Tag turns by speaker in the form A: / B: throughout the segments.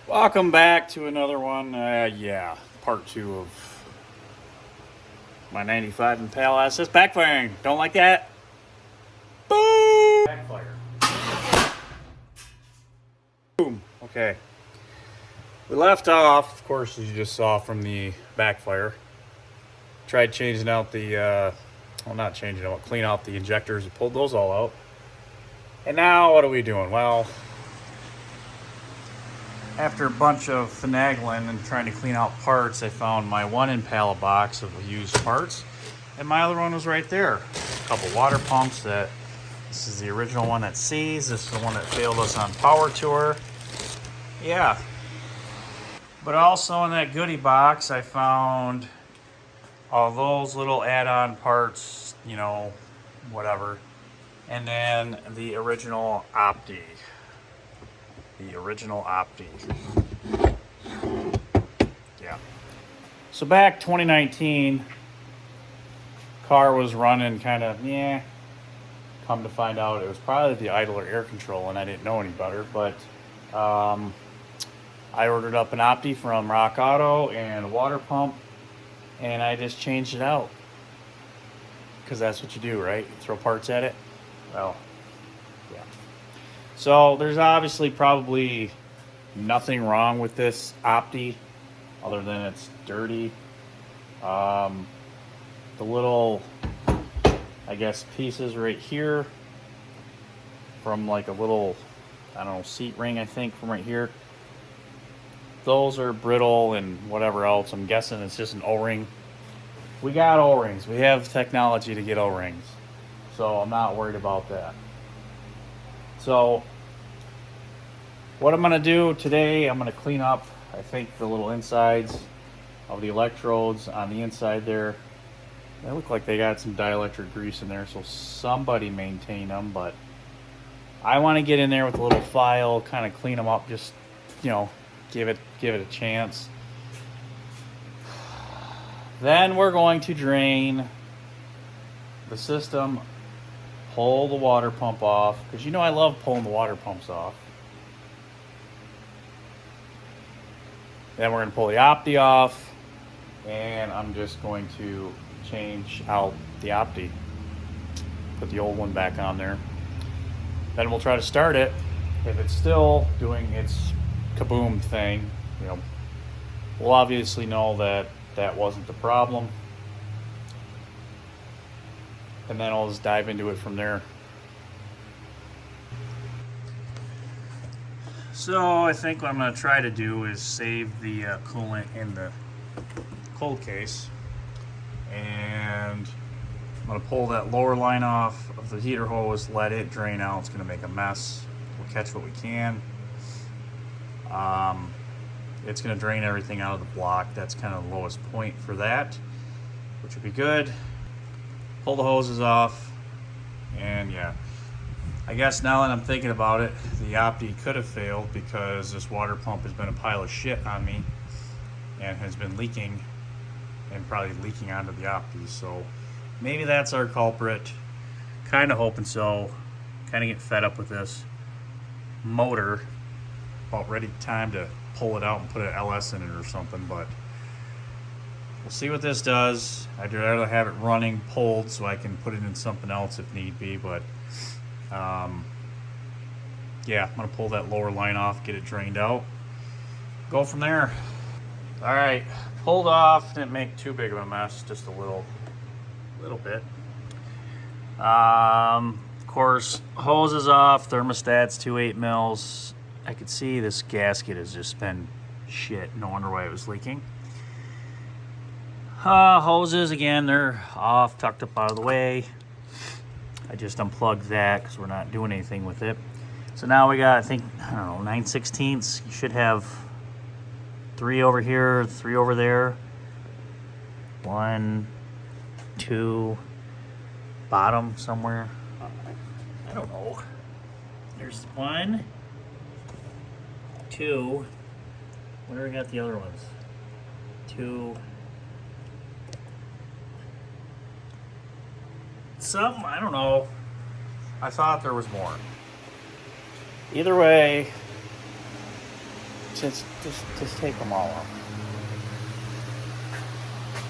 A: Welcome back to another one. Yeah, part 2 of my 95 Impala SS backfiring. Don't like that? Boom! Backfire. Boom. Okay. We left off, of course, as you just saw from the backfire. Tried changing out the, not changing out, clean out the injectors. We pulled those all out. And now what are we doing? Well, after a bunch of finagling and trying to clean out parts, I found my one Impala box of used parts, and my other one was right there. A couple water pumps. This is the original one that seized. This is the one that failed us on Power Tour. Yeah. But also in that goodie box, I found all those little add-on parts, you know, whatever. And then the original Opti. Yeah. So back 2019, car was running kind of, yeah. Come to find out, it was probably the idler air control, and I didn't know any better. But I ordered up an Opti from Rock Auto and a water pump, and I just changed it out. Because that's what you do, right? You throw parts at it. Well, yeah. So there's obviously probably nothing wrong with this Opti other than it's dirty. The little, I guess, pieces right here from like a little, I don't know, seat ring, I think, from right here. Those are brittle and whatever else. I'm guessing it's just an O-ring. We got O-rings. We have technology to get O-rings. So I'm not worried about that. So what I'm going to do today, I'm going to clean up, I think, the little insides of the electrodes on the inside there. They look like they got some dielectric grease in there, so somebody maintain them. But I want to get in there with a little file, kind of clean them up, just, you know, give it a chance. Then we're going to drain the system, pull the water pump off, because you know I love pulling the water pumps off. Then we're going to pull the Opti off, and I'm just going to change out the Opti. Put the old one back on there. Then we'll try to start it. If it's still doing its kaboom thing, you know, we'll obviously know that that wasn't the problem. And then I'll just dive into it from there. So I think what I'm going to try to do is save the coolant in the cold case. And I'm going to pull that lower line off of the heater hose, let it drain out. It's going to make a mess. We'll catch what we can. It's going to drain everything out of the block. That's kind of the lowest point for that, which would be good. Pull the hoses off, and yeah. I guess now that I'm thinking about it, the Opti could have failed because this water pump has been a pile of shit on me and has been leaking and probably leaking onto the Opti. So maybe that's our culprit. Kind of hoping so. Kind of get fed up with this motor. About ready time to pull it out and put an LS in it or something, but we'll see what this does. I'd rather have it running, pulled, so I can put it in something else if need be, but yeah, I'm going to pull that lower line off, get it drained out, go from there. Alright, pulled off, didn't make too big of a mess, just a little bit. Of course, hose is off, thermostat's 2.8 mils. I could see this gasket has just been shit. No wonder why it was leaking. Hoses, again, they're off, tucked up out of the way. I just unplugged that because we're not doing anything with it. So now we got, I think, I don't know, 9/16. You should have 3 over here, 3 over there. 1, 2, bottom somewhere. I don't know. There's 1, 2. Where do we got the other ones? 2. Some, I don't know. I thought there was more. Either way, Just take them all off.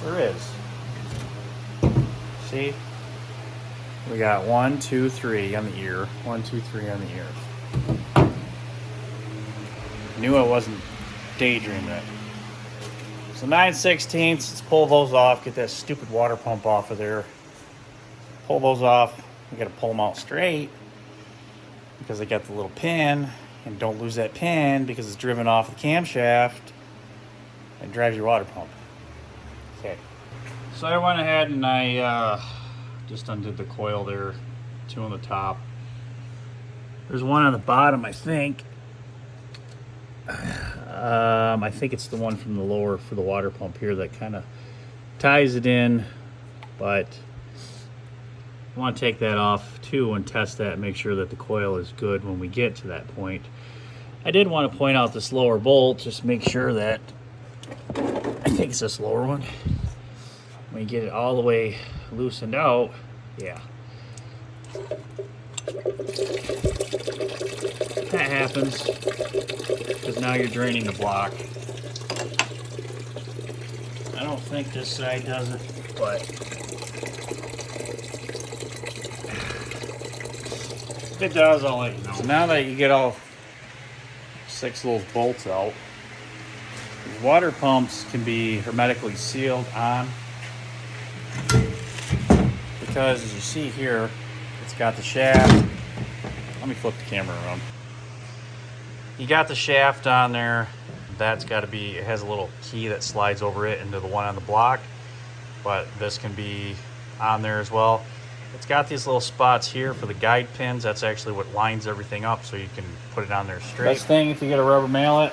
A: There is. See? We got 1, 2, 3 on the ear. 1, 2, 3 on the ear. Knew I wasn't daydreaming it. So 9/16, let's pull those off. Get that stupid water pump off of there. Pull those off. You gotta pull them out straight because they got the little pin. And don't lose that pin because it's driven off the camshaft and drives your water pump. Okay. So I went ahead and I just undid the coil there, 2 on the top. There's 1 on the bottom, I think. I think it's the one from the lower for the water pump here that kind of ties it in, but I want to take that off too and test that and make sure that the coil is good when we get to that point. I did want to point out this lower bolt, just make sure that, I think it's this lower one, when you get it all the way loosened out, yeah. That happens, because now you're draining the block. I don't think this side does it, but if it does, I'll let you know. So now that you get all 6 of those bolts out, water pumps can be hermetically sealed on, because as you see here, it's got the shaft. Let me flip the camera around. You got the shaft on there. That's got to be, it has a little key that slides over it into the one on the block, but this can be on there as well. It's got these little spots here for the guide pins. That's actually what lines everything up, so you can put it on there straight. Best thing if you get a rubber mallet,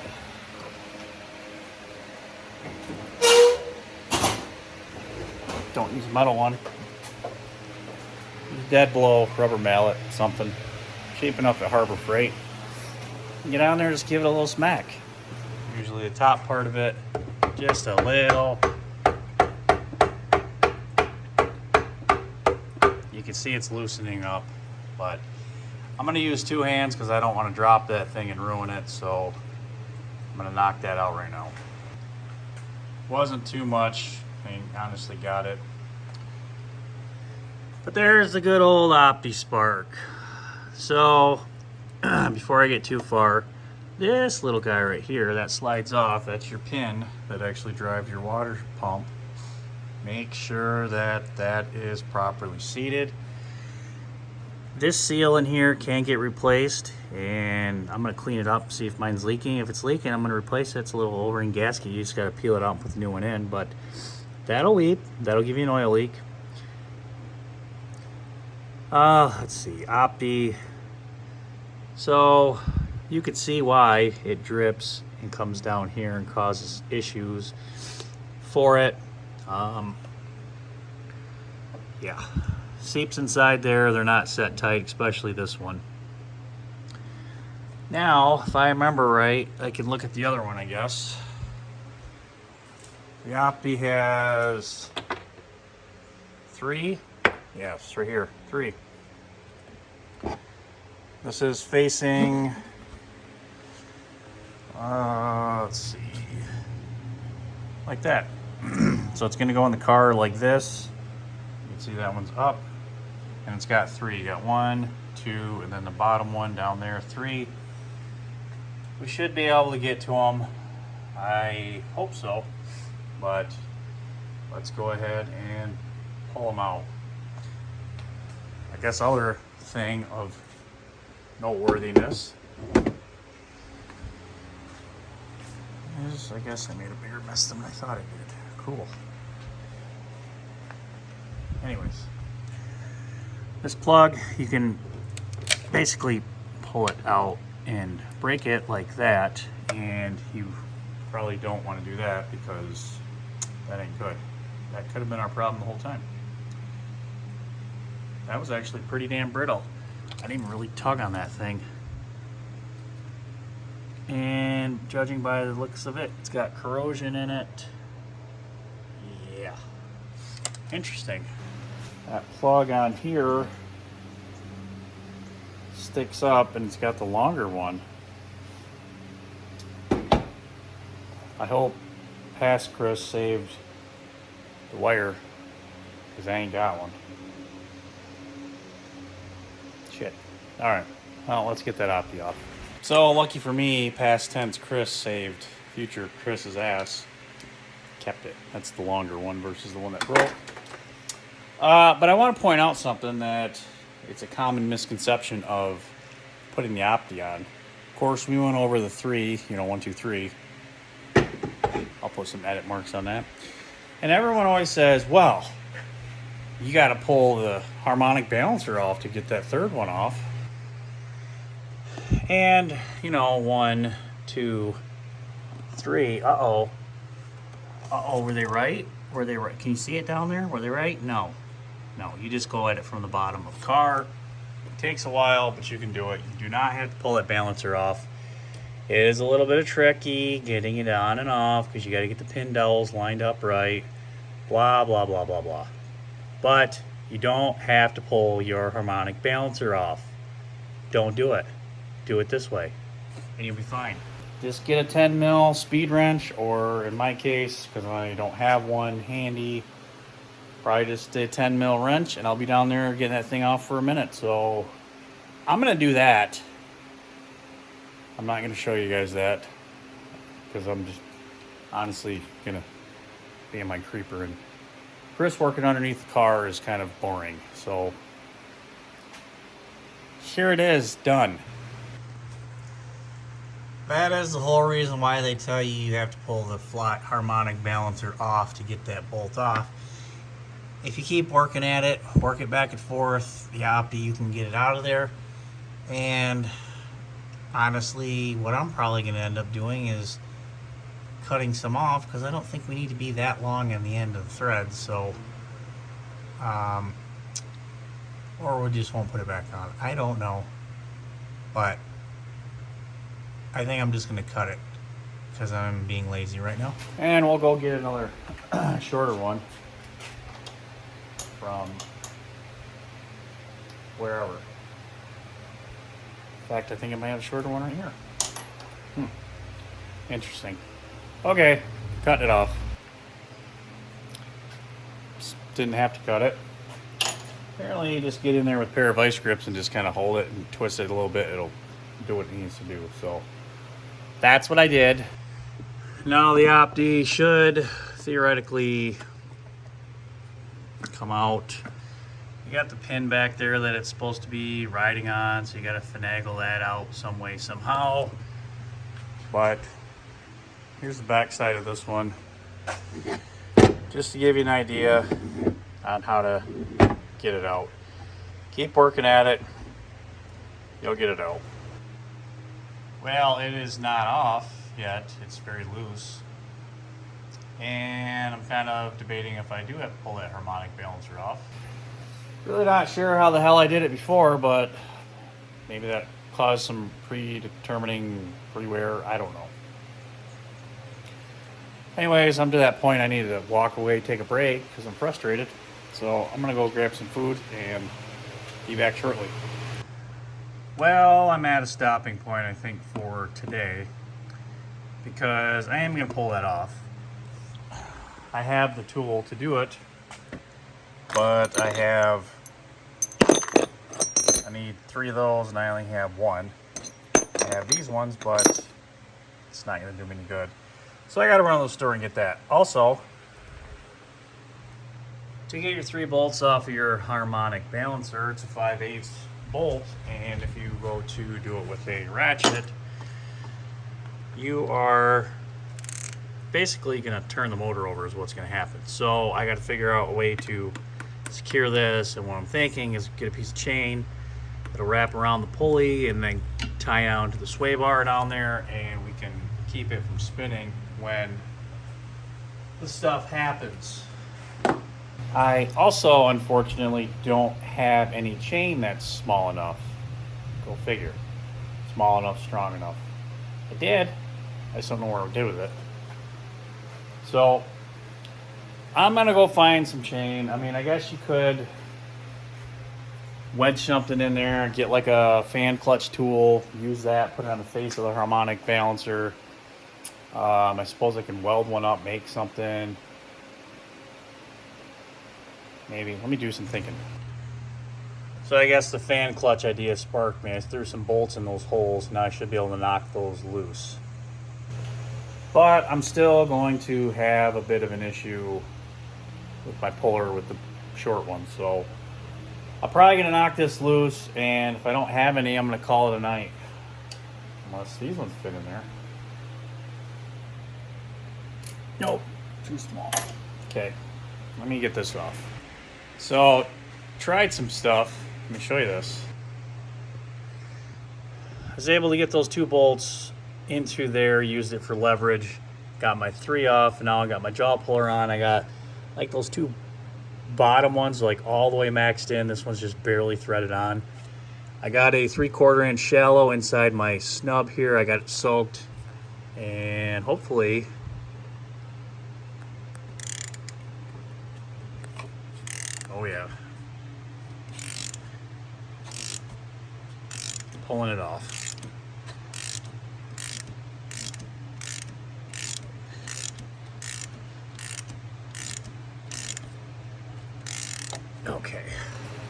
A: don't use a metal one. Use dead blow, rubber mallet, something cheap enough at Harbor Freight. Get on there, just give it a little smack. Usually the top part of it, just a little. You can see it's loosening up, but I'm gonna use 2 hands because I don't want to drop that thing and ruin it, so I'm gonna knock that out right now. Wasn't too much, I mean, honestly got it. But there's the good old Opti spark. So, before I get too far, this little guy right here that slides off, that's your pin that actually drives your water pump. Make sure that that is properly seated. This seal in here can get replaced, and I'm going to clean it up, see if mine's leaking. If it's leaking, I'm going to replace it. It's a little O-ring gasket. You just got to peel it out and put the new one in, but that'll leak. That'll give you an oil leak. Let's see, Opti. So you could see why it drips and comes down here and causes issues for it. Yeah, seeps inside there, they're not set tight, especially this one. Now, if I remember right, I can look at the other one, I guess. The Opti has 3. Yeah, it's right here, 3. This is facing, let's see, like that. So it's gonna go in the car like this. You can see that one's up, and it's got 3. You got 1, 2, and then the bottom one down there, 3. We should be able to get to them. I hope so, but let's go ahead and pull them out. I guess other thing of noteworthiness is, I guess I made a bigger mess than I thought I did. Cool. Anyways, this plug, you can basically pull it out and break it like that, and you probably don't want to do that because that ain't good. That could have been our problem the whole time. That was actually pretty damn brittle. I didn't even really tug on that thing. And judging by the looks of it, it's got corrosion in it. Yeah. Interesting. That plug on here sticks up, and it's got the longer one. I hope past Chris saved the wire, because I ain't got one. Shit. Alright, well, let's get that Opti off. So, lucky for me, past tense Chris saved future Chris's ass. Kept it. That's the longer one versus the one that broke. But I want to point out something that it's a common misconception of putting the Opti on. Of course, we went over the 3, 1, 2, 3. I'll put some edit marks on that. And everyone always says, well, you got to pull the harmonic balancer off to get that third one off. And, 1, 2, 3. Uh-oh, were they right? Were they right? Can you see it down there? Were they right? No, you just go at it from the bottom of the car. It takes a while, but you can do it. You do not have to pull that balancer off. It is a little bit of tricky getting it on and off because you got to get the pin dowels lined up right. Blah, blah, blah, blah, blah. But you don't have to pull your harmonic balancer off. Don't do it. Do it this way, and you'll be fine. Just get a 10 mil speed wrench, or in my case, because I don't have one handy, probably just a 10 mil wrench, and I'll be down there getting that thing off for a minute. So I'm going to do that. I'm not going to show you guys that, because I'm just honestly going to be in my creeper. And Chris working underneath the car is kind of boring. So here it is, done. That is the whole reason why they tell you have to pull the flat harmonic balancer off to get that bolt off. If you keep working at it, work it back and forth, the Opti, you can get it out of there. And honestly, what I'm probably going to end up doing is cutting some off, because I don't think we need to be that long on the end of the threads. So, or we just won't put it back on. I don't know, but I think I'm just going to cut it because I'm being lazy right now. And we'll go get another shorter one from wherever. In fact, I think I might have a shorter one right here. Interesting. Okay, cutting it off. Just didn't have to cut it. Apparently, you just get in there with a pair of vice grips and just kind of hold it and twist it a little bit. It'll do what it needs to do. So that's what I did. Now the Opti should theoretically come out. You got the pin back there that it's supposed to be riding on, so you got to finagle that out some way, somehow. But here's the back side of this one, just to give you an idea on how to get it out. Keep working at it, you'll get it out. Well, it is not off yet. It's very loose. And I'm kind of debating if I do have to pull that harmonic balancer off. Really not sure how the hell I did it before, but maybe that caused some predetermining freeware. I don't know. Anyways, I'm to that point I need to walk away, take a break, because I'm frustrated. So I'm going to go grab some food and be back shortly. Well, I'm at a stopping point, I think, for today, because I am going to pull that off. I have the tool to do it, but I need 3 of those, and I only have 1. I have these ones, but it's not going to do me any good. So I got to run to the store and get that. Also, to get your 3 bolts off of your harmonic balancer, it's a 5/8 bolt, and if you go to do it with a ratchet, you are basically going to turn the motor over is what's going to happen. So I got to figure out a way to secure this, and what I'm thinking is get a piece of chain that'll wrap around the pulley and then tie down to the sway bar down there, and we can keep it from spinning when the stuff happens. I also, unfortunately, don't have any chain that's small enough. Go figure. Small enough, strong enough. I did. I just don't know what I did with it. So I'm going to go find some chain. I mean, I guess you could wedge something in there, get like a fan clutch tool, use that, put it on the face of the harmonic balancer. I suppose I can weld one up, make something. Maybe. Let me do some thinking. So I guess the fan clutch idea sparked me. I threw some bolts in those holes. Now I should be able to knock those loose. But I'm still going to have a bit of an issue with my puller with the short one. So I'm probably going to knock this loose. And if I don't have any, I'm going to call it a night. Unless these ones fit in there. Nope, too small. Okay, let me get this off. So, tried some stuff. Let me show you this. I was able to get those 2 bolts into there, used it for leverage. Got my 3 off, and now I got my jaw puller on. I got like those 2 bottom ones like all the way maxed in. This one's just barely threaded on. I got a 3/4 inch shallow inside my snub here. I got it soaked, and hopefully oh yeah. Pulling it off. Okay.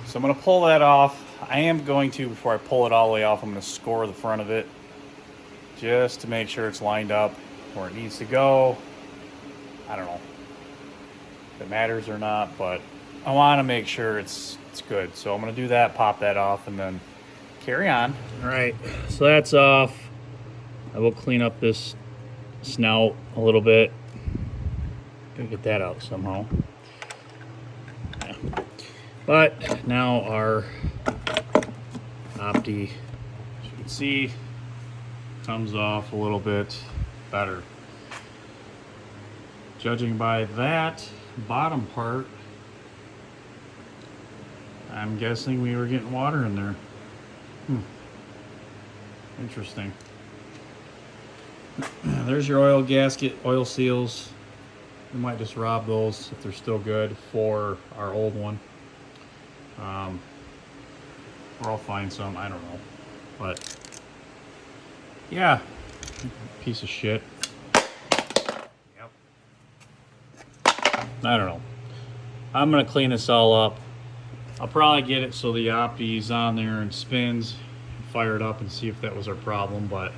A: So I'm going to pull that off. I am going to, before I pull it all the way off, I'm going to score the front of it just to make sure it's lined up where it needs to go. I don't know if it matters or not, but I want to make sure it's good. So I'm going to do that, pop that off, and then carry on. All right, so that's off. I will clean up this snout a little bit. Gotta get that out somehow. Yeah. But now our Opti, as you can see, comes off a little bit better. Judging by that bottom part, I'm guessing we were getting water in there. Interesting. There's your oil gasket, oil seals. We might just rob those if they're still good for our old one. Or I'll find some, I don't know. But yeah, piece of shit. Yep. I don't know. I'm gonna clean this all up. I'll probably get it so the Opti's on there and spins, fire it up and see if that was our problem, but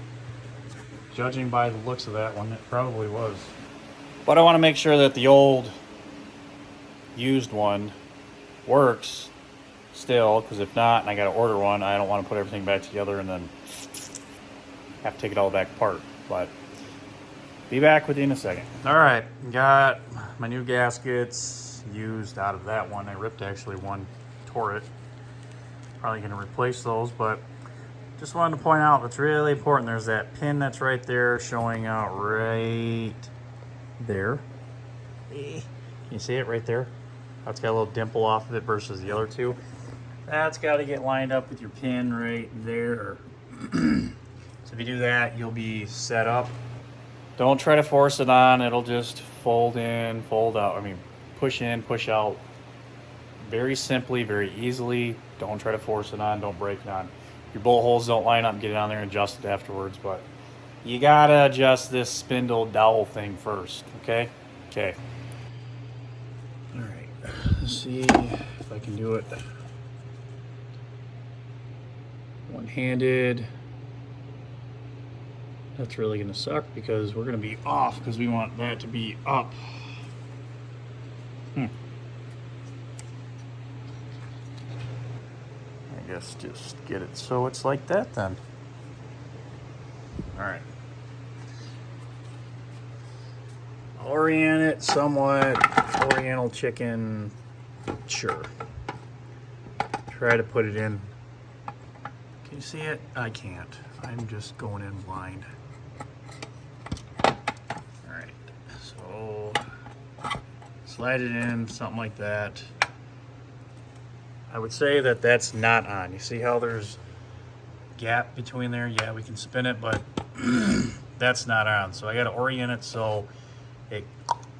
A: judging by the looks of that one, it probably was. But I want to make sure that the old used one works still, because if not, and I got to order one, I don't want to put everything back together and then have to take it all back apart. But be back with you in a second. All right, got my new gaskets used out of that one. I ripped actually one, tore it. Probably going to replace those, but just wanted to point out it's really important. There's that pin that's right there showing out right there. Can you see it right there? That's got a little dimple off of it versus the other two. That's got to get lined up with your pin right there. So if you do that, you'll be set up. Don't try to force it on. It'll just fold in, fold out. I mean, push in, push out. Very simply, very easily. Don't try to force it on. Don't break it on. Your bolt holes don't line up, get it on there and adjust it afterwards, but you gotta adjust this spindle dowel thing first, okay? Okay. All right, let's see if I can do it one-handed. That's really gonna suck because we're gonna be off because we want that to be up. I guess just get it so it's like that then. All right. Orient it somewhat. Oriental chicken, sure. Try to put it in. Can you see it? I can't. I'm just going in blind. All right. So slide it in, something like that. I would say that that's not on. You see how there's gap between there? Yeah, we can spin it, but that's not on. So I got to orient it so it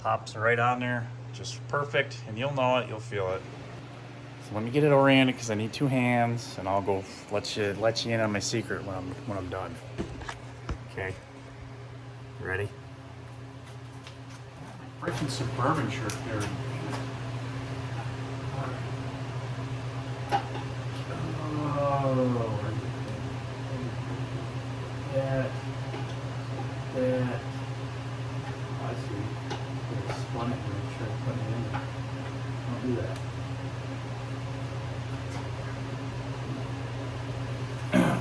A: pops right on there, just perfect, and you'll know it, you'll feel it. So let me get it oriented because I need two hands, and I'll go let you in on my secret when I'm done. Okay, you ready? Freaking Suburban shirt there. Oh, that. I see. It's spun it and try to put it in there. Don't do that.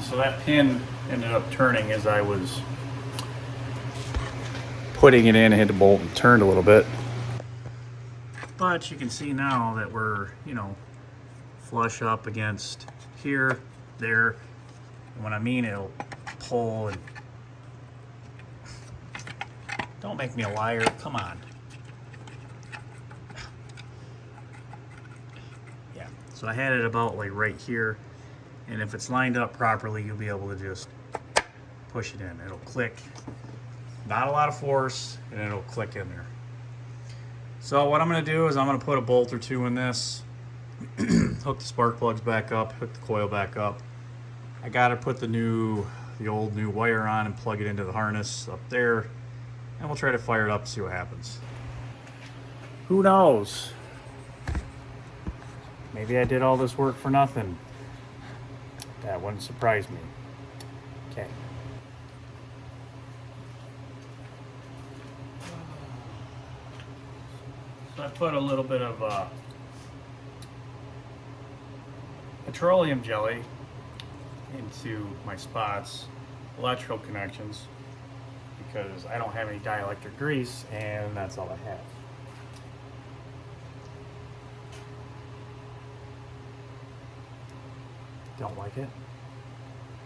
A: So that pin ended up turning as I was putting it in. I hit the bolt and turned a little bit. But you can see now that we're, flush up against here, there. And when I mean it'll pull and... Don't make me a liar, come on. Yeah, so I had it about like right here. And if it's lined up properly, you'll be able to just push it in. It'll click. Not a lot of force, and it'll click in there. So what I'm going to do is I'm going to put a bolt or two in this, hook the spark plugs back up, hook the coil back up. I got to put the old new wire on and plug it into the harness up there, and we'll try to fire it up and see what happens. Who knows? Maybe I did all this work for nothing. That wouldn't surprise me. Okay. So I put a little bit of petroleum jelly into my spots, electrical connections, because I don't have any dielectric grease, and that's all I have. Don't like it?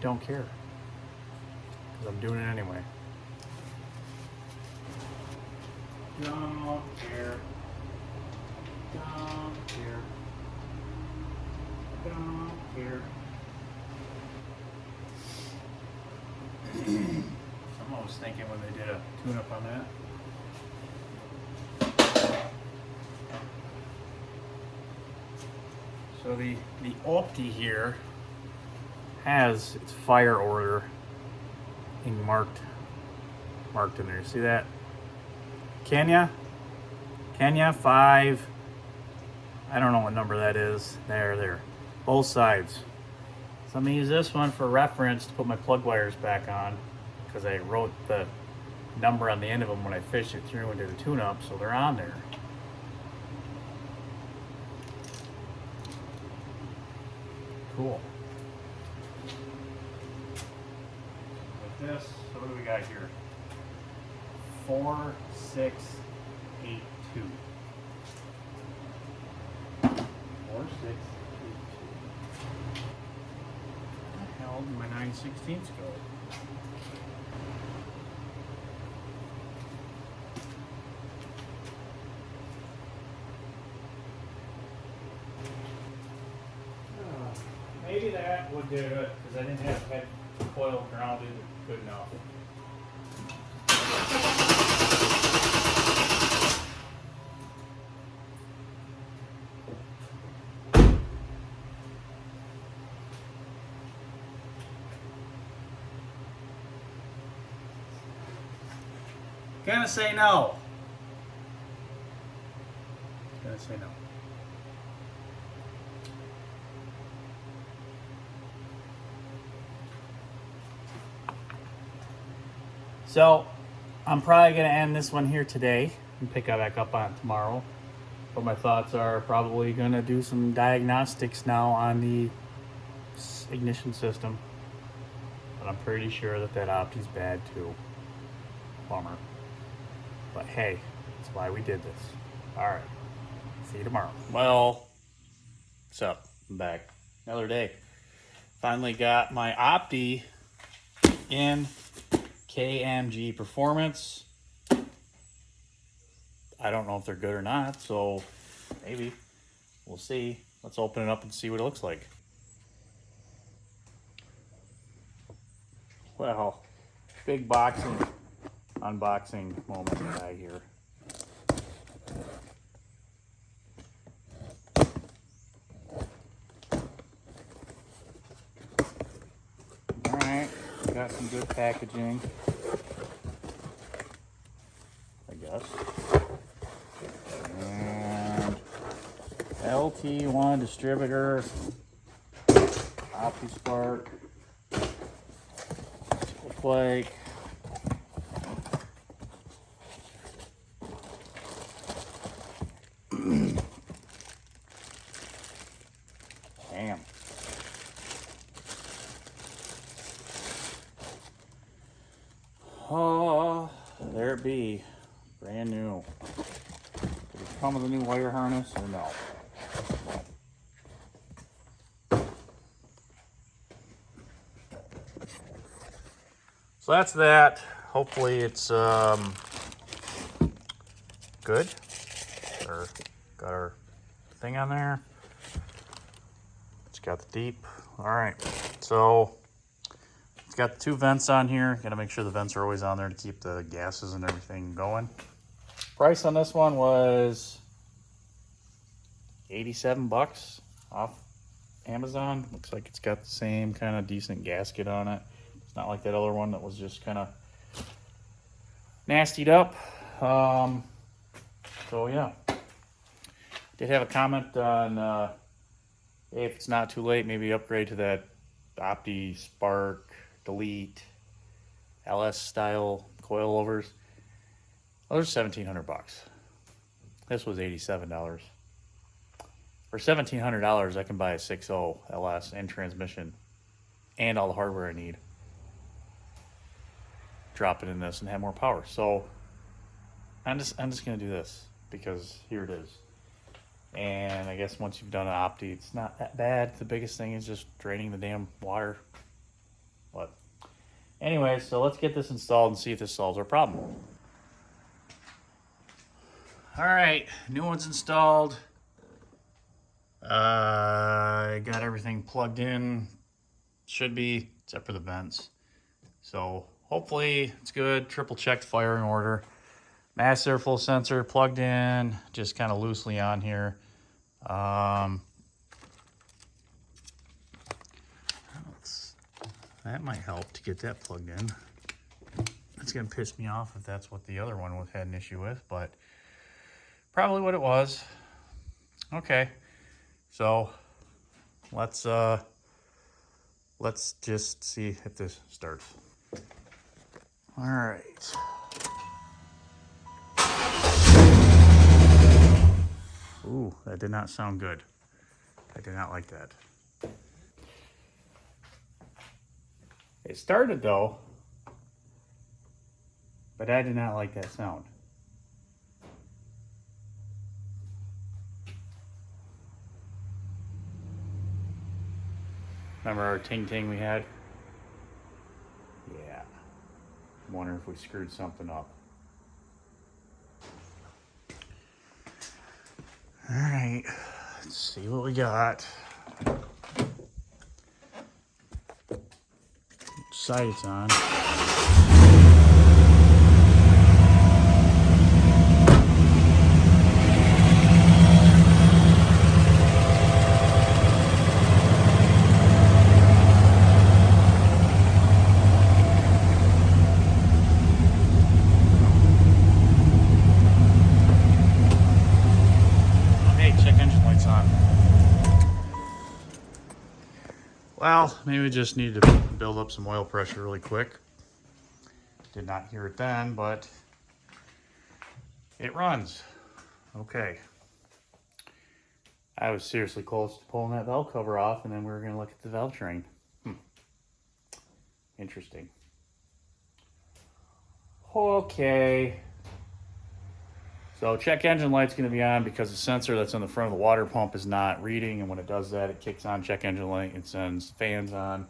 A: Don't care, because I'm doing it anyway. Don't care. Don't care. Don't care. Someone was thinking when they did a tune-up on that. So the Opti here has its fire order marked in there. See that? Kenya 5. I don't know what number that is. There. Both sides. So I'm going to use this one for reference to put my plug wires back on, because I wrote the number on the end of them when I fished it through and did a tune-up, so they're on there. Cool. Like this, so what do we got here? 4682. 4682. Where the hell did my 9/16 go? Maybe that would do it, because I didn't have head coil grounded good enough. Gonna say no. Gonna say no. So I'm probably going to end this one here today and pick back up on it tomorrow. But my thoughts are probably going to do some diagnostics now on the ignition system. But I'm pretty sure that Opti's bad too. Bummer. But hey, that's why we did this. Alright. See you tomorrow. Well, what's up? I'm back. Another day. Finally got my Opti in KMG Performance. I don't know if they're good or not, so maybe. We'll see. Let's open it up and see what it looks like. Well, big unboxing moment guy here. Alright, got some good packaging, I guess. LT1 distributor, Opti spark, flake. Damn. Oh, there it be. Brand new. Did it come with a new wire harness or no? So that's that. Hopefully it's good. Or got our thing on there. It's got the deep. All right. So it's got the two vents on here. Got to make sure the vents are always on there to keep the gases and everything going. Price on this one was $87 off Amazon. Looks like it's got the same kind of decent gasket on it. It's not like that other one that was just kind of nastied up. So yeah, did have a comment on hey, if it's not too late, maybe upgrade to that Opti Spark Delete LS style coilovers. Well, those are $1,700. This was $87. For $1,700, I can buy a 6.0 LS and transmission and all the hardware I need. Drop it in this and have more power. So I'm just gonna do this because here it is. And I guess once you've done an Opti, it's not that bad. The biggest thing is just draining the damn water. But anyway, so let's get this installed and see if this solves our problem. All right, new one's installed. I got everything plugged in. Should be, except for the vents. So hopefully it's good. Triple checked firing order. Mass airflow sensor plugged in, just kind of loosely on here. That might help to get that plugged in. It's gonna piss me off if that's what the other one had an issue with, but probably what it was. Okay, so let's just see if this starts. All right. Ooh, that did not sound good. I did not like that. It started though, but I did not like that sound. Remember our ting-ting we had? Yeah. I'm wondering if we screwed something up. All right, let's see what we got. Which side it's on. Well, maybe we just need to build up some oil pressure really quick. Did not hear it then, but it runs. Okay. I was seriously close to pulling that valve cover off, and then we were going to look at the valve train. Interesting. Okay. So check engine light's going to be on because the sensor that's on the front of the water pump is not reading, and when it does that, it kicks on check engine light and sends fans on,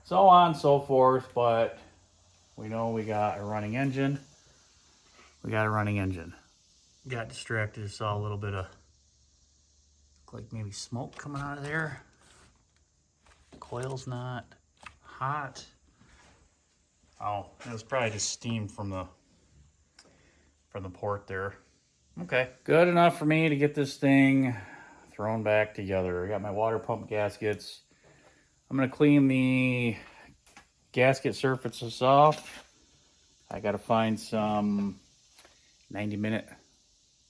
A: so on and so forth. But we know we got a running engine. Got distracted, saw a little bit of, like maybe smoke coming out of there. Coil's not hot. Oh, it was probably just steam from the port there. Okay, good enough for me to get this thing thrown back together. I got my water pump gaskets. I'm gonna clean the gasket surfaces off. I gotta find some 90-minute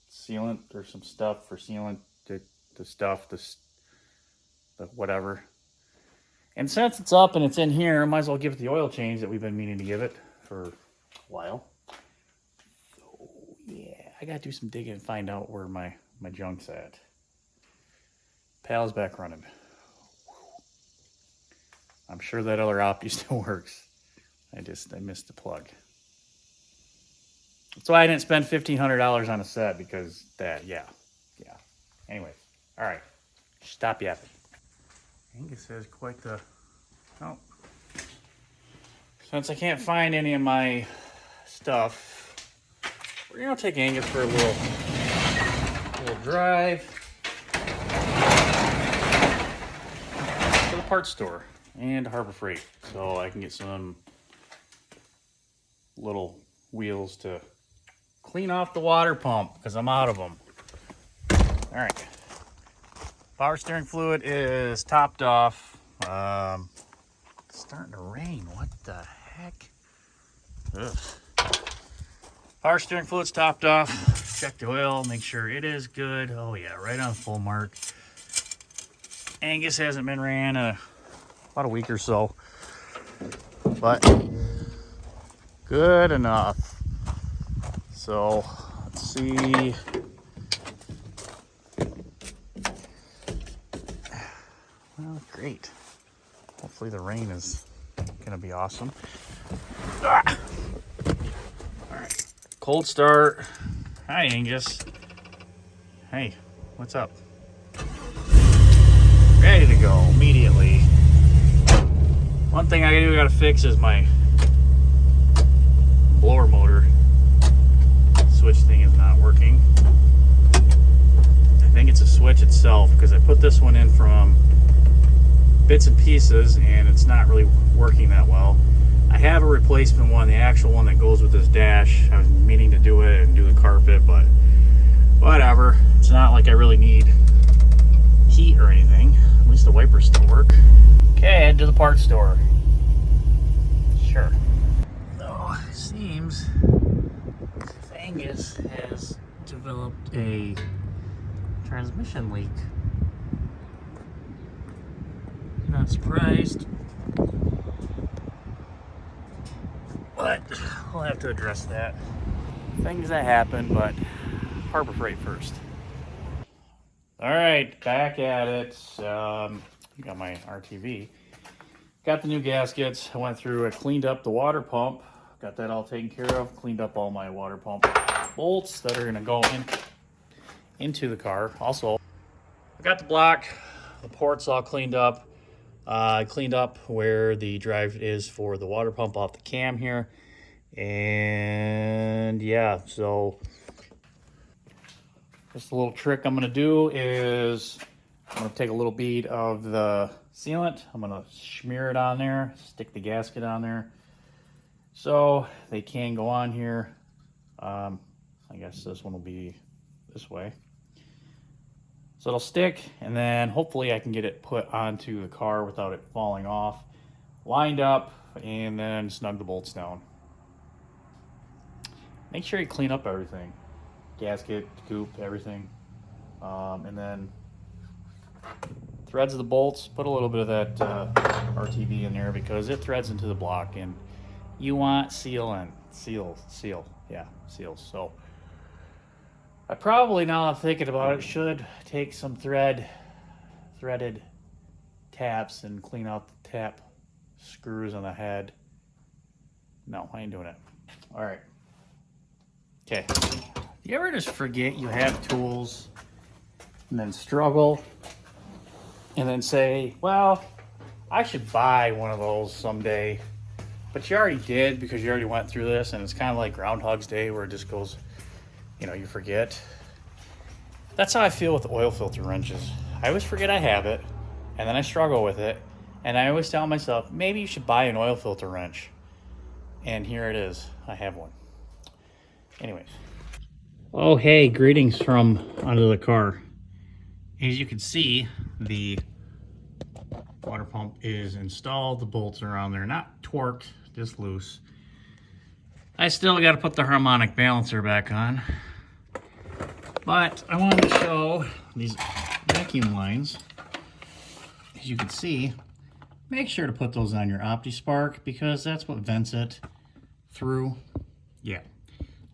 A: sealant or some stuff for sealant to stuff, the whatever. And since it's up and it's in here, I might as well give it the oil change that we've been meaning to give it for a while. So yeah, I gotta do some digging and find out where my junk's at. Pal's back running. I'm sure that other Opti still works. I missed the plug. That's why I didn't spend $1,500 on a set, because yeah. Anyways, all right, stop yapping. Angus has quite the, oh. Since I can't find any of my stuff, we're gonna take Angus for a little drive to the parts store and Harbor Freight, so I can get some little wheels to clean off the water pump, because I'm out of them. All right, power steering fluid is topped off. It's starting to rain. What the heck? Ugh. Power steering fluid's topped off. Check the oil, make sure it is good. Oh yeah, right on full mark. Angus hasn't been ran about a week or so, but good enough. So let's see. Well, great. Hopefully the rain is gonna be awesome. Ah! All right, cold start. Hi, Angus. Hey, what's up? Ready to go immediately. One thing I gotta fix is my blower motor. Switch thing is not working. I think it's a switch itself, because I put this one in from bits and pieces and it's not really working that well. I have a replacement one, the actual one that goes with this dash. I was meaning to do it and do the carpet, but whatever. It's not like I really need heat or anything. At least the wipers still work. Okay, head to the parts store. Sure. Oh, it seems Angus has developed a transmission leak. Not surprised, but we'll have to address that. Things that happen, but Harbor Freight first. All right, back at it. Got my RTV. Got the new gaskets. I went through, I cleaned up the water pump. Got that all taken care of. Cleaned up all my water pump bolts that are gonna go into the car. Also, I got the block, the ports all cleaned up. I cleaned up where the drive is for the water pump off the cam here. And yeah, so just a little trick I'm gonna do is I'm gonna take a little bead of the sealant. I'm gonna smear it on there, stick the gasket on there, so they can go on here. I guess this one will be this way. So it'll stick, and then hopefully I can get it put onto the car without it falling off, lined up, and then snug the bolts down. Make sure you clean up everything. Gasket, coupe, everything. And then threads the bolts, put a little bit of that RTV in there because it threads into the block, and you want sealant. Seals. So I probably, now I'm thinking about it, should take some threaded taps and clean out the tap screws on the head. No, I ain't doing it. All right. Okay. You ever just forget you have tools and then struggle and then say, well, I should buy one of those someday, but you already did because you already went through this, and it's kind of like Groundhog's Day where it just goes, you know, you forget. That's how I feel with oil filter wrenches. I always forget I have it, and then I struggle with it, and I always tell myself, maybe you should buy an oil filter wrench. And here it is. I have one. Anyways. Oh, hey, greetings from under the car. As you can see, the water pump is installed. The bolts are on there, not torqued, just loose. I still got to put the harmonic balancer back on. But I wanted to show these vacuum lines, as you can see, make sure to put those on your Opti spark because that's what vents it through. Yeah.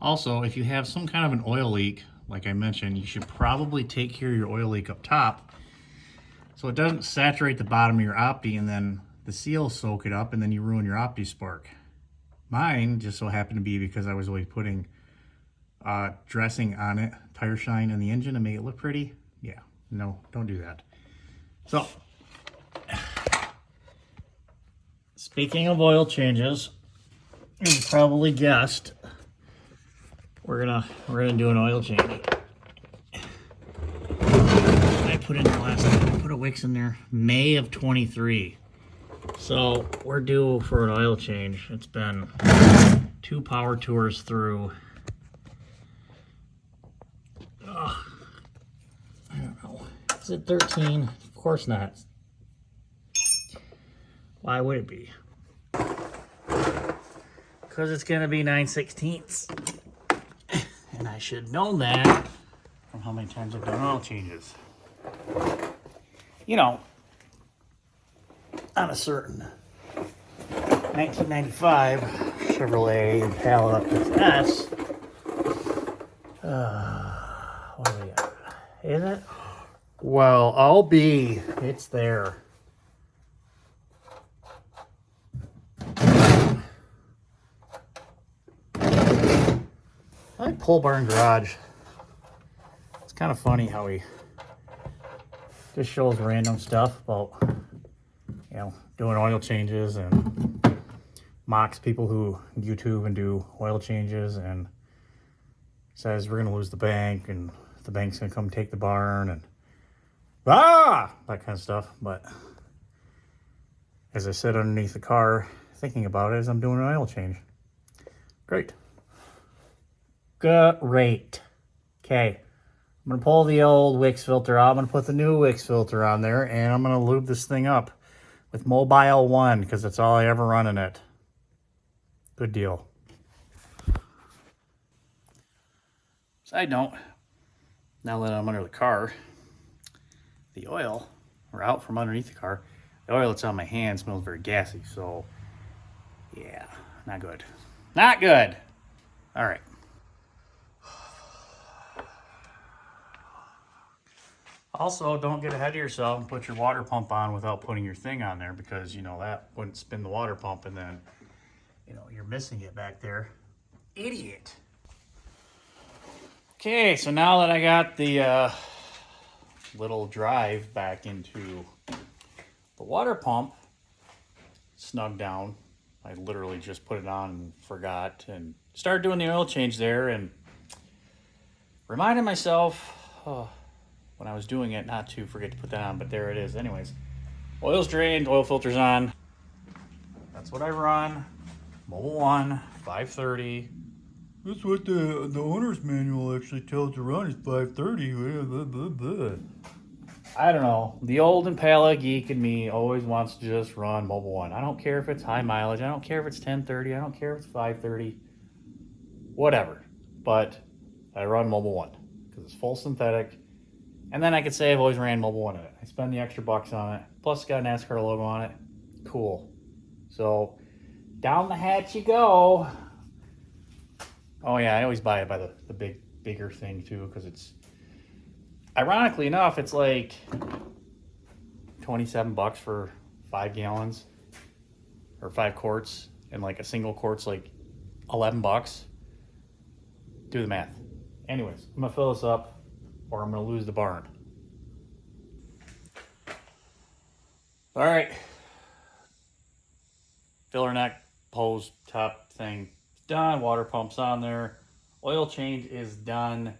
A: Also, if you have some kind of an oil leak, like I mentioned, you should probably take care of your oil leak up top so it doesn't saturate the bottom of your Opti and then the seals soak it up and then you ruin your Opti spark. Mine just so happened to be because I was always putting dressing on it, tire shine on the engine to make it look pretty. Yeah, no, don't do that. So, speaking of oil changes, you probably guessed we're gonna do an oil change. I put in the last time, I put a Wix in there, May of 23. So we're due for an oil change. It's been 2 power tours through. I don't know. Is it 13? Of course not. Why would it be? Because it's going to be 9/16. And I should know that from how many times I've done oil changes. You know, on a certain 1995 Chevrolet Impala SS. What do we got? Is it? Well, I'll be. It's there. I like Pole Barn Garage. It's kind of funny how he just shows random stuff about, you know, doing oil changes and mocks people who YouTube and do oil changes and says we're going to lose the bank and the bank's going to come take the barn and that kind of stuff. But as I sit underneath the car thinking about it as I'm doing an oil change. Great. Great. Okay. I'm going to pull the old Wix filter out. I'm going to put the new Wix filter on there and I'm going to lube this thing up with Mobile 1 because that's all I ever run in it. Good deal. Side note, now that I'm under the car, the oil, or out from underneath the car, the oil that's on my hand smells very gassy, so yeah, not good. Not good. All right. Also, don't get ahead of yourself and put your water pump on without putting your thing on there because, you know, that wouldn't spin the water pump and then, you know, you're missing it back there. Idiot. Okay, so now that I got the little drive back into the water pump snug down, I literally just put it on and forgot and started doing the oil change there and reminded myself when I was doing it not to forget to put that on, but there it is. Anyways, oil's drained, oil filter's on. That's what I run. Mobile 1, 530. That's what the owner's manual actually tells to run is 530. I don't know. The old Impala geek in me always wants to just run Mobile 1. I don't care if it's high mileage. I don't care if it's 1030. I don't care if it's 530. Whatever. But I run Mobile 1 because it's full synthetic. And then I could say I've always ran Mobile 1 in it. I spend the extra bucks on it. Plus it's got a NASCAR logo on it. Cool. So down the hatch you go. Oh yeah, I always buy it by the bigger thing too because it's, ironically enough, it's like $27 for 5 gallons or 5 quarts, and like a single quart's like $11. Do the math. Anyways, I'm gonna fill this up or I'm gonna lose the barn. All right. Filler neck, hose, top thing done. Water pump's on there. Oil change is done.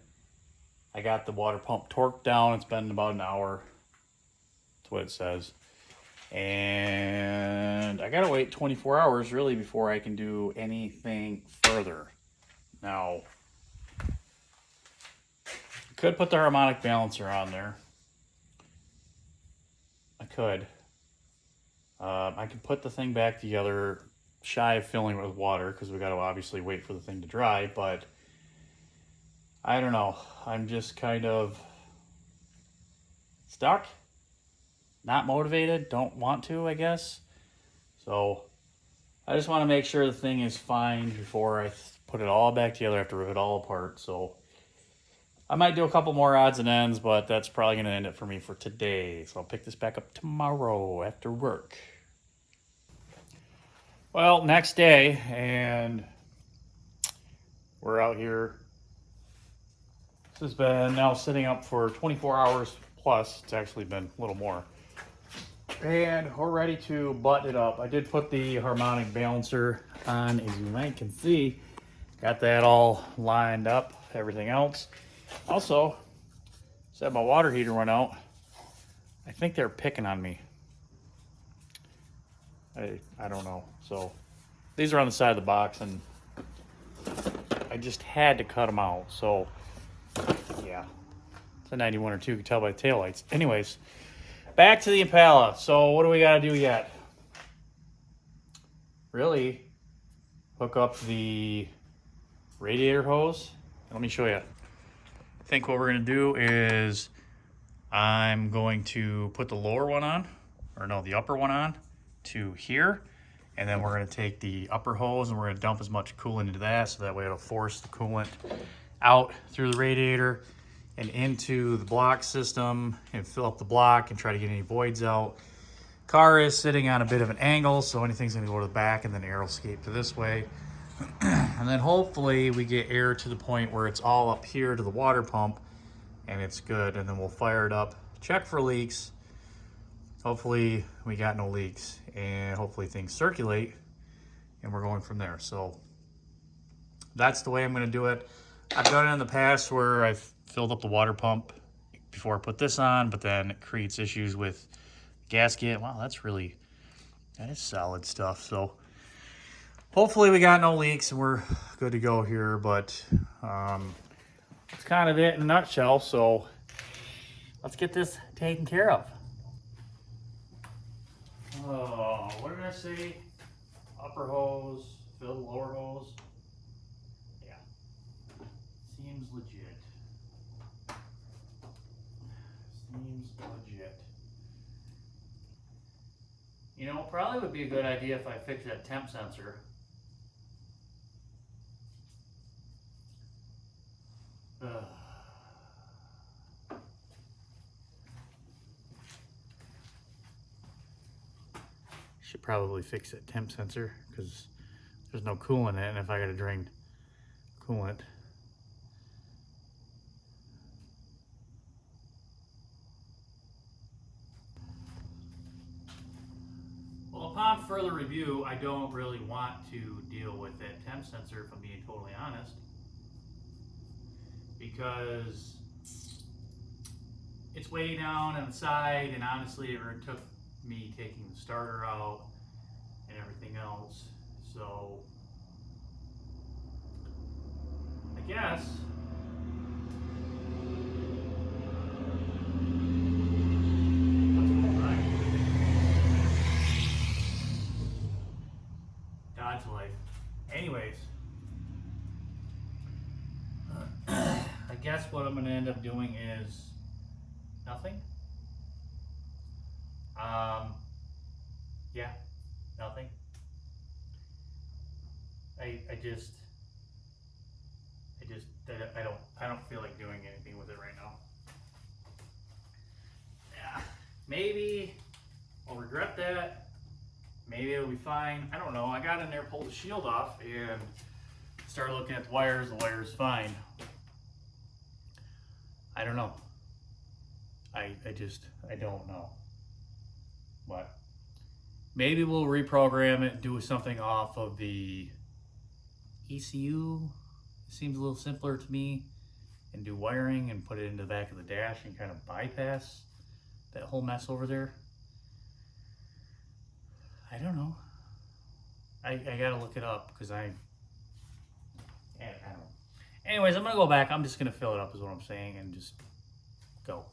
A: I got the water pump torqued down. It's been about an hour. That's what it says. And I gotta wait 24 hours really before I can do anything further. Now, I could put the harmonic balancer on there. I could. I could put the thing back together shy of filling it with water because we got to obviously wait for the thing to dry, but I don't know. I'm just kind of stuck, not motivated, don't want to, I guess. So I just want to make sure the thing is fine before I put it all back together. I have to rip it all apart. So I might do a couple more odds and ends, but that's probably going to end it for me for today. So I'll pick this back up tomorrow after work. Well, next day, and we're out here. This has been now sitting up for 24 hours plus. It's actually been a little more. And we're ready to button it up. I did put the harmonic balancer on, as you might can see. Got that all lined up, everything else. Also, said my water heater went out. I think they're picking on me. I don't know. So these are on the side of the box, and I just had to cut them out. So yeah, it's a 91 or 2, you can tell by the taillights. Anyways, back to the Impala. So what do we got to do yet? Really hook up the radiator hose. Let me show you. I think what we're going to do is I'm going to put the lower one on, or no, the upper one on to here. And then we're going to take the upper hose and we're going to dump as much coolant into that, so that way it'll force the coolant out through the radiator and into the block system and fill up the block and try to get any voids out. Car is sitting on a bit of an angle, so anything's going to go to the back, and then air will escape to this way. And then hopefully we get air to the point where it's all up here to the water pump and it's good. And then we'll fire it up, check for leaks. Hopefully we got no leaks, and hopefully things circulate, and we're going from there. So that's the way I'm going to do it. I've done it in the past where I've filled up the water pump before I put this on, but then it creates issues with gasket. Wow, that is solid stuff. So hopefully we got no leaks and we're good to go here, but that's kind of it in a nutshell. So let's get this taken care of. Oh, what did I say? Upper hose, fill the lower hose. Yeah, seems legit. Seems legit. You know, probably would be a good idea if I fix that temp sensor. Should probably fix that temp sensor because there's no coolant in it, and if I gotta drain coolant. Well, upon further review, I don't really want to deal with that temp sensor, if I'm being totally honest, because it's way down on the side, and honestly it took me taking the starter out and everything else. So I guess God's life. Anyways, I guess what I'm going to end up doing is nothing. Yeah, nothing. I don't feel like doing anything with it right now. Yeah, maybe I'll regret that. Maybe it'll be fine. I don't know. I got in there, pulled the shield off, and started looking at the wires. The wire's fine. I don't know. I don't know. But maybe we'll reprogram it, do something off of the ECU. Seems a little simpler to me, and do wiring and put it into the back of the dash and kind of bypass that whole mess over there. I don't know. I gotta look it up because I don't know. Anyways, I'm gonna go back. I'm just gonna fill it up is what I'm saying, and just go.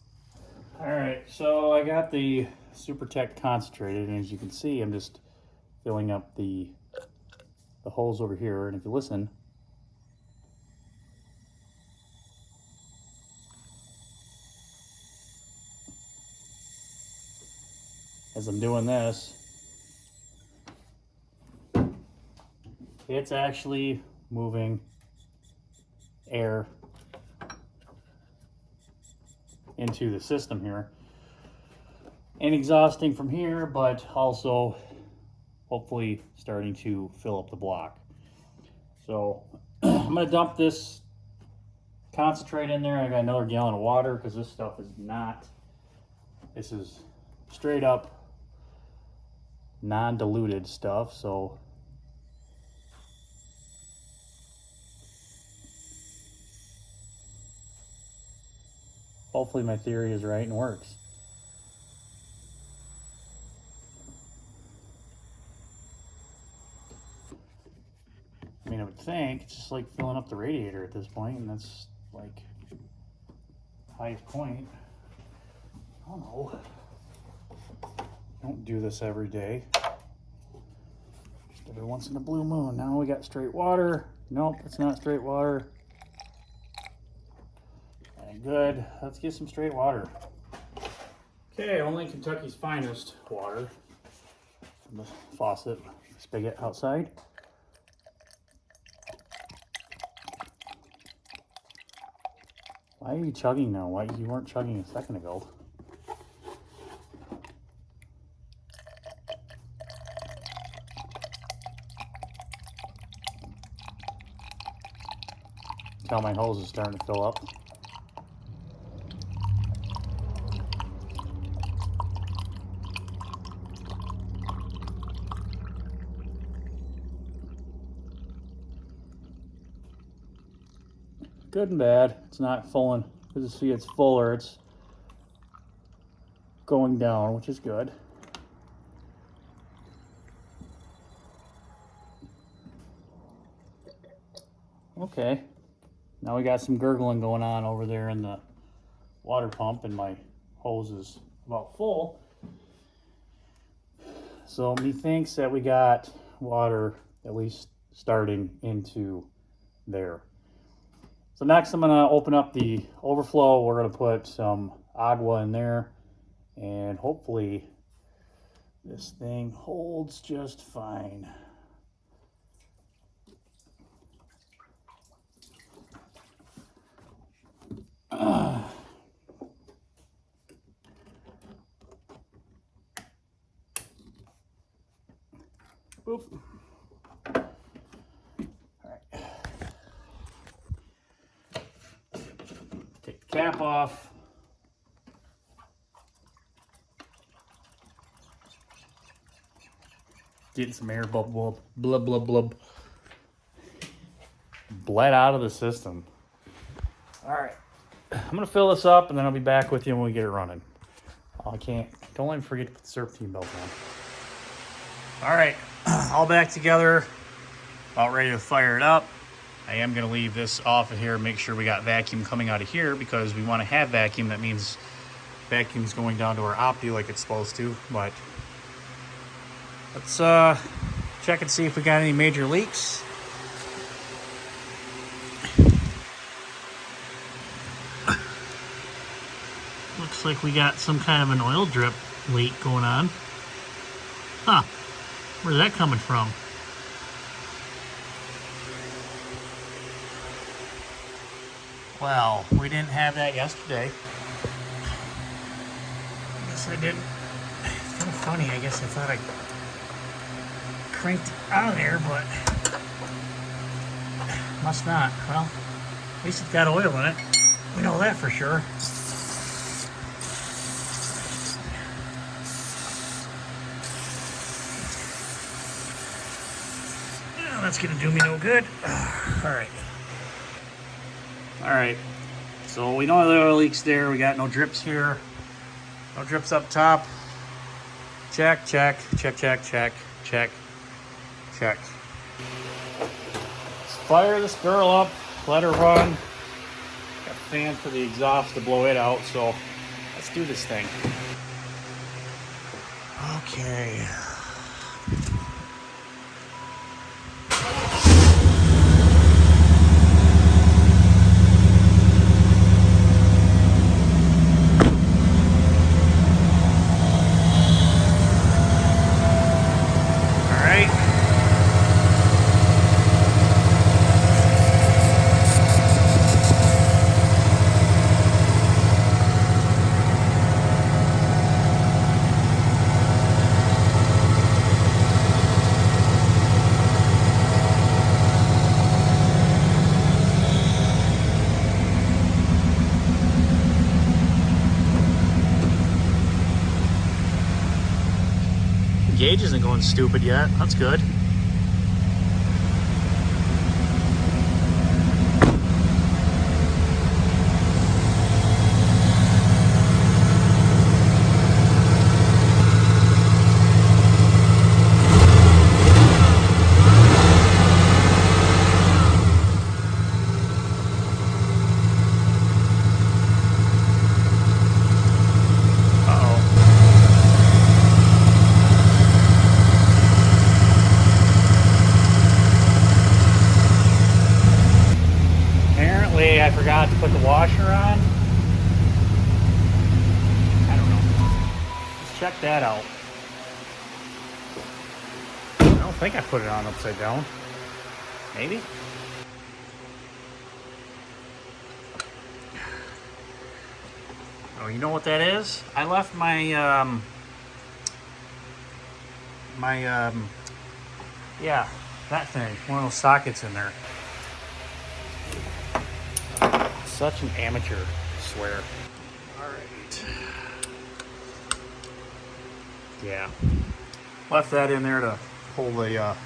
A: All right, so I got the Super Tech concentrated, and as you can see, I'm just filling up the holes over here. And if you listen, as I'm doing this, it's actually moving air into the system here and exhausting from here, but also hopefully starting to fill up the block. So I'm gonna dump this concentrate in there. I got another gallon of water because this stuff is not, this is straight up non-diluted stuff. So hopefully my theory is right and works. I mean, I would think it's just like filling up the radiator at this point, and that's like highest point. I don't know. Don't do this every day. Just every once in a blue moon. Now we got straight water. Nope, it's not straight water. And good. Let's get some straight water. Okay, only Kentucky's finest water from the faucet spigot outside. Why are you chugging now? Why you weren't chugging a second ago? Tell my hose is starting to fill up. Good and bad. It's not full. As you see, it's fuller. It's going down, which is good. Okay. Now we got some gurgling going on over there in the water pump, and my hose is about full. So methinks that we got water at least starting into there. So next I'm gonna open up the overflow. We're gonna put some agua in there, and hopefully this thing holds just fine. Boop. All right. Take the cap off. Getting some air bubble, blub, blub, blub. Bled out of the system. All right. I'm gonna fill this up, and then I'll be back with you when we get it running. Oh, don't let me forget to put the serpentine belt on. All right, all back together, about ready to fire it up. I am gonna leave this off of here, make sure we got vacuum coming out of here, because we wanna have vacuum. That means vacuum's going down to our Opti like it's supposed to, but let's check and see if we got any major leaks. Looks like we got some kind of an oil drip leak going on. Huh, where's that coming from? Well, we didn't have that yesterday. I guess I didn't. It's kind of funny, I guess I thought I cranked it out of there, but must not. Well, at least it's got oil in it. We know that for sure. That's gonna do me no good. All right, so we know there are leaks there. We got no drips here, no drips up top. Check, check, check, check, check, check, check. Let's fire this girl up, let her run. Got a fan for the exhaust to blow it out, so let's do this thing. Okay. gauge isn't going stupid yet. That's good. I forgot to put the washer on. I don't know. Let's check that out. I don't think I put it on upside down. Maybe? Oh, you know what that is? I left my, yeah, that thing. One of those sockets in there. Such an amateur, I swear. Alright. Yeah. Left that in there to pull the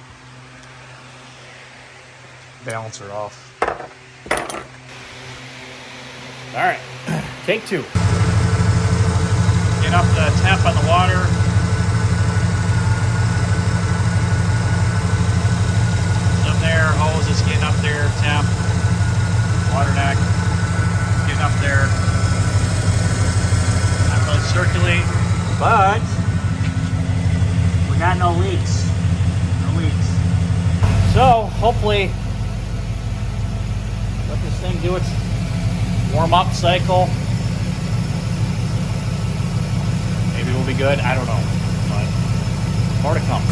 A: balancer off. Alright, take two. Get up the temp on the water. It's up there, hose is getting up there, temp, water neck. Up there, not really circulating, but we got no leaks. No leaks. So hopefully, let this thing do its warm-up cycle. Maybe we'll be good. I don't know, but more to come.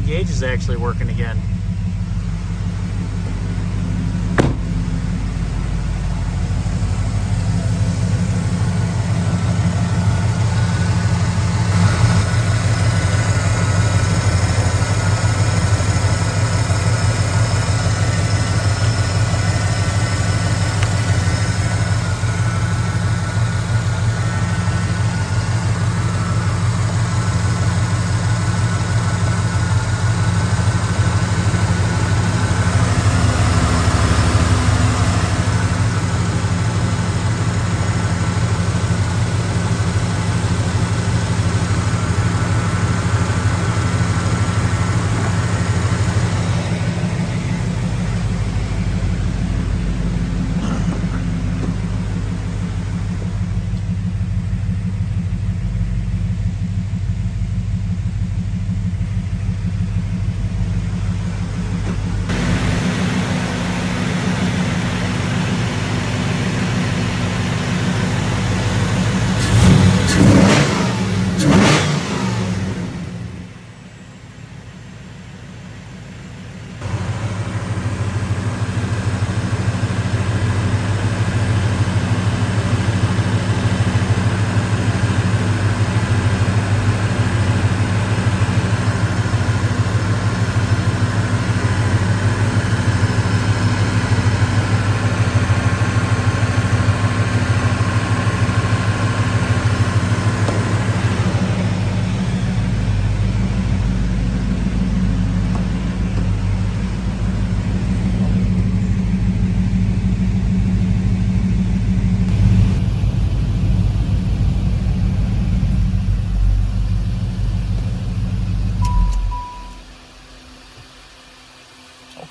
A: Gauge is actually working again.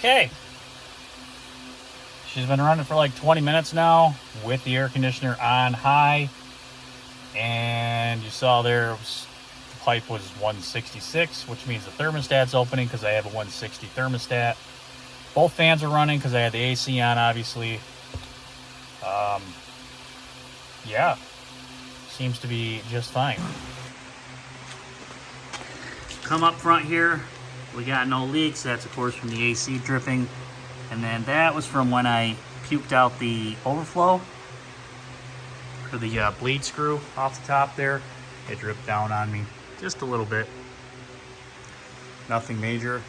A: Okay. She's been running for like 20 minutes now with the air conditioner on high. And you saw there, the pipe was 166, which means the thermostat's opening because I have a 160 thermostat. Both fans are running because I had the AC on, obviously. Yeah, seems to be just fine. Come up front here, we got no leaks. That's of course from the AC dripping. And then that was from when I puked out the overflow. or the bleed screw off the top there. It dripped down on me just a little bit. Nothing major.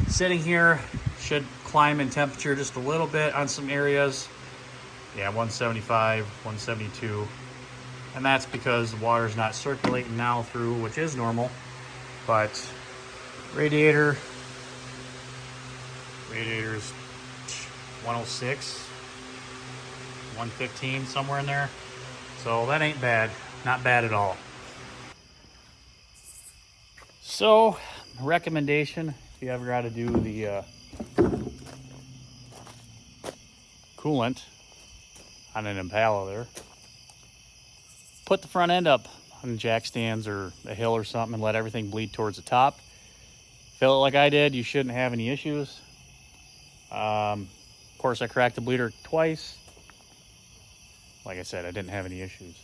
A: Sitting here, should climb in temperature just a little bit on some areas. Yeah, 175, 172. And that's because the water's not circulating now through, which is normal. But radiator's 106, 115, somewhere in there. So that ain't bad. Not bad at all. So, recommendation, if you ever got to do the coolant on an Impala there, put the front end up on jack stands or a hill or something and let everything bleed towards the top. Fill it like I did, you shouldn't have any issues. Of course, I cracked the bleeder twice. Like I said, I didn't have any issues.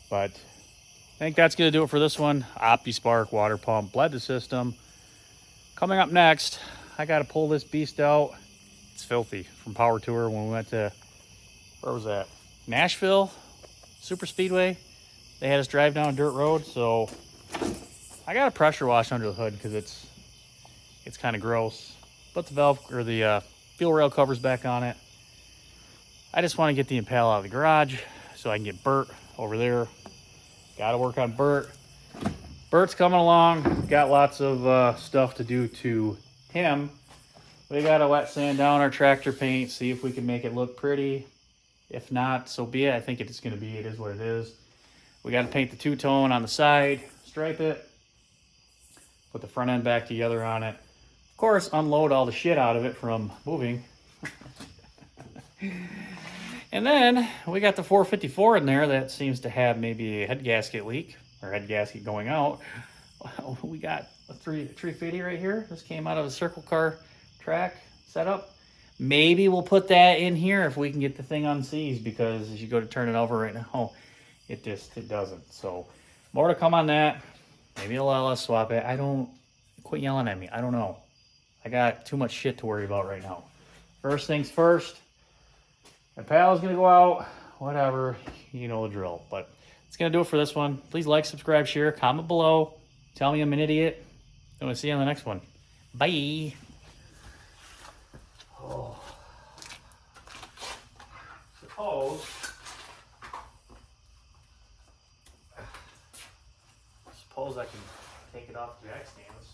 A: But I think that's going to do it for this one. Opti spark, water pump, bled the system. Coming up next, I got to pull this beast out. It's filthy. From Power Tour when we went to, where was that? Nashville Super Speedway. They had us drive down a dirt road, so I got a pressure wash under the hood because it's kind of gross. Put the valve or the fuel rail covers back on it. I just want to get the Impala out of the garage so I can get Bert over there. Got to work on Bert. Bert's coming along. Got lots of stuff to do to him. We got to wet sand down our tractor paint, see if we can make it look pretty. If not, so be it. I think it's going to be, it is what it is. We got to paint the two-tone on the side, stripe it, put the front end back together on it. Of course, unload all the shit out of it from moving. And then we got the 454 in there that seems to have maybe a head gasket leak or head gasket going out. We got a 350 right here. This came out of a circle car track setup. Maybe we'll put that in here if we can get the thing unseized, because as you go to turn it over right now, it doesn't. So more to come on that. Maybe I'll let us swap it. Quit yelling at me. I don't know. I got too much shit to worry about right now. First things first. My pal's gonna go out, whatever, you know the drill. But it's gonna do it for this one. Please like, subscribe, share, comment below. Tell me I'm an idiot. And we'll see you on the next one. Bye. Oh. Suppose I can take it off the jack stands.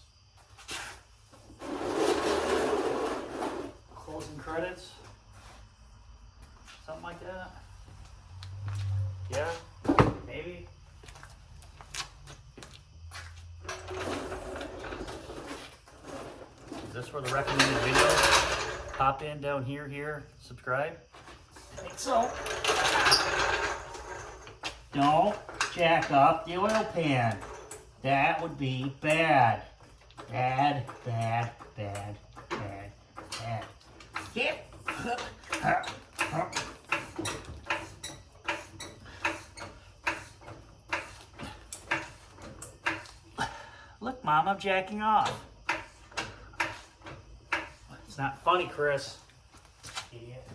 A: Closing credits. Something like that. Yeah, maybe. Is this where the recommended videos pop in down here, subscribe? I think so. Don't jack up the oil pan. That would be bad. Bad, bad, bad, bad, bad. Get. Look, Mom, I'm jacking off. It's not funny, Chris. Idiot.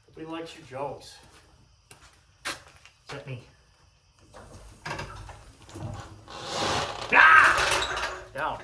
A: Nobody likes your jokes. Except me. Ah! Down.